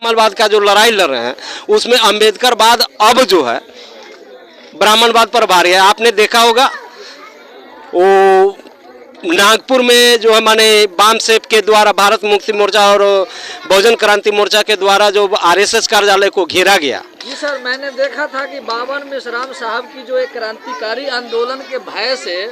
ब्राह्मणवाद का जो लड़ाई लड़ रहे हैं उसमें अंबेडकरवाद अब जो है ब्राह्मणवाद पर भारी है। आपने देखा होगा वो नागपुर में जो है माने बाम सेप के द्वारा भारत मुक्ति मोर्चा और बहुजन क्रांति मोर्चा के द्वारा जो आरएसएस कार्यालय को घेरा गया। जी सर, मैंने देखा था कि बावन मिश्राम साहब की जो एक क्रांतिकारी आंदोलन के भय से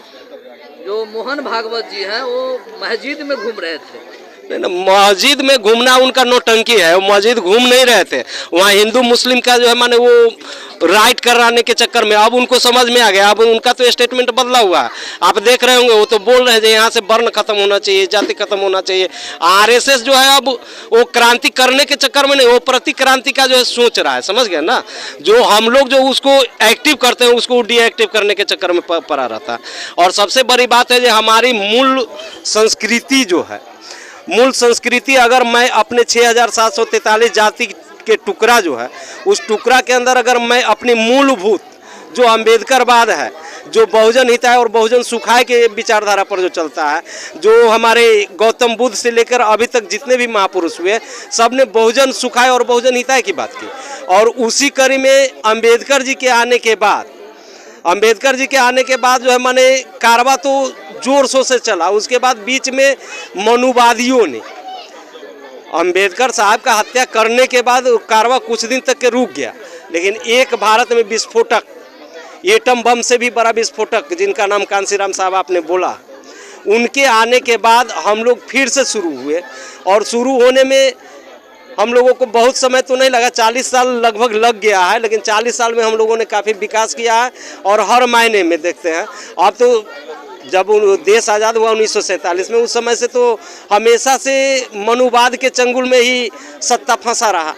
जो मोहन भागवत जी हैं वो मस्जिद में घूम रहे थे। मस्जिद में घूमना उनका नौटंकी है, वो मस्जिद घूम नहीं रहे थे। वहाँ हिंदू मुस्लिम का जो है माने वो राइट कराने के चक्कर में अब उनको समझ में आ गया। अब उनका तो स्टेटमेंट बदला हुआ है, आप देख रहे होंगे। वो तो बोल रहे थे यहाँ से वर्ण खत्म होना चाहिए, जाति खत्म होना चाहिए। आरएसएस जो है अब वो क्रांति करने के चक्कर में नहीं, वो प्रति क्रांति का जो है सोच रहा है, समझ गए ना। जो हम लोग जो उसको एक्टिव करते हैं उसको डीएक्टिव करने के चक्कर में पड़ा रहता है। और सबसे बड़ी बात है जो हमारी मूल संस्कृति जो है, मूल संस्कृति अगर मैं अपने 6743 जाति के टुकड़ा जो है उस टुकड़ा के अंदर अगर मैं अपनी मूलभूत जो अंबेडकरवाद है, जो बहुजन हिताय और बहुजन सुखाय के विचारधारा पर जो चलता है, जो हमारे गौतम बुद्ध से लेकर अभी तक जितने भी महापुरुष हुए सब ने बहुजन सुखाय और बहुजन हिताय की बात की। और उसी कड़ी में अंबेडकर जी के आने के बाद जो है माने कारवा तो जोर शोर से चला। उसके बाद बीच में मनुवादियों ने अंबेडकर साहब का हत्या करने के बाद कारवा कुछ दिन तक के रुक गया। लेकिन एक भारत में विस्फोटक, एटम बम से भी बड़ा विस्फोटक जिनका नाम कांशीराम साहब आपने बोला, उनके आने के बाद हम लोग फिर से शुरू हुए। और शुरू होने में हम लोगों को बहुत समय तो नहीं लगा, 40 साल लगभग लग गया है। लेकिन 40 साल में हम लोगों ने काफ़ी विकास किया है और हर मायने में देखते हैं। अब तो जब देश आज़ाद हुआ 1947 में, उस समय से तो हमेशा से मनुवाद के चंगुल में ही सत्ता फंसा रहा।